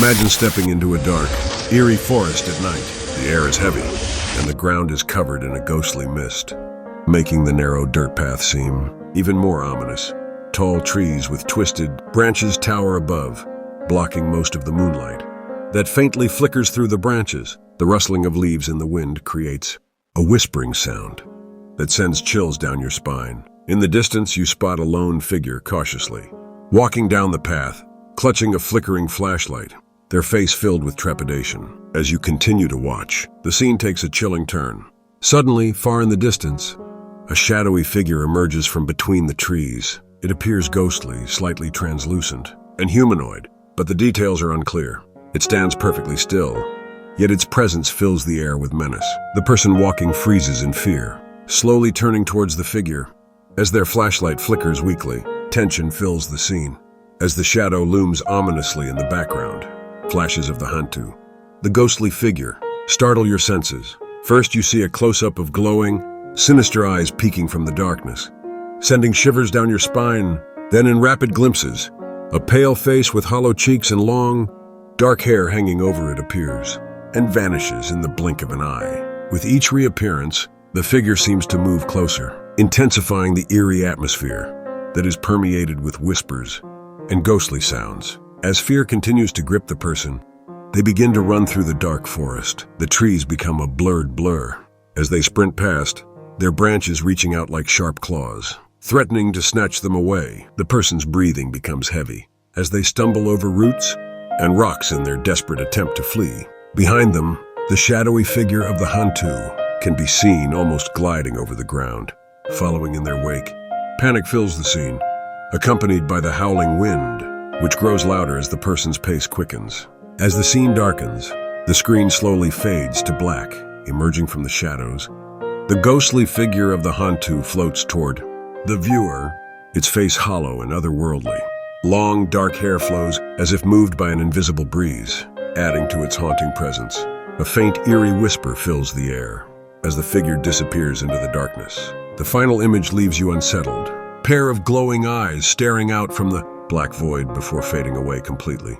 Imagine stepping into a dark, eerie forest at night. The air is heavy, and the ground is covered in a ghostly mist, making the narrow dirt path seem even more ominous. Tall trees with twisted branches tower above, blocking most of the moonlight that faintly flickers through the branches. The rustling of leaves in the wind creates a whispering sound that sends chills down your spine. In the distance, you spot a lone figure cautiously walking down the path, clutching a flickering flashlight, their face filled with trepidation. As you continue to watch, the scene takes a chilling turn. Suddenly, far in the distance, a shadowy figure emerges from between the trees. It appears ghostly, slightly translucent, and humanoid, but the details are unclear. It stands perfectly still, yet its presence fills the air with menace. The person walking freezes in fear, slowly turning towards the figure. As their flashlight flickers weakly, tension fills the scene. As the shadow looms ominously in the background, flashes of the Hantu, the ghostly figure, startle your senses. First, you see a close-up of glowing, sinister eyes peeking from the darkness, sending shivers down your spine. Then, in rapid glimpses, a pale face with hollow cheeks and long, dark hair hanging over it appears and vanishes in the blink of an eye. With each reappearance, the figure seems to move closer, intensifying the eerie atmosphere that is permeated with whispers and ghostly sounds. As fear continues to grip the person, they begin to run through the dark forest. The trees become a blurred blur. As they sprint past, their branches reaching out like sharp claws, threatening to snatch them away. The person's breathing becomes heavy as they stumble over roots and rocks in their desperate attempt to flee. Behind them, the shadowy figure of the Hantu can be seen almost gliding over the ground, following in their wake. Panic fills the scene, accompanied by the howling wind, which grows louder as the person's pace quickens. As the scene darkens, the screen slowly fades to black, emerging from the shadows. The ghostly figure of the Hantu floats toward the viewer, its face hollow and otherworldly. Long, dark hair flows as if moved by an invisible breeze, adding to its haunting presence. A faint, eerie whisper fills the air as the figure disappears into the darkness. The final image leaves you unsettled, pair of glowing eyes staring out from the black void before fading away completely.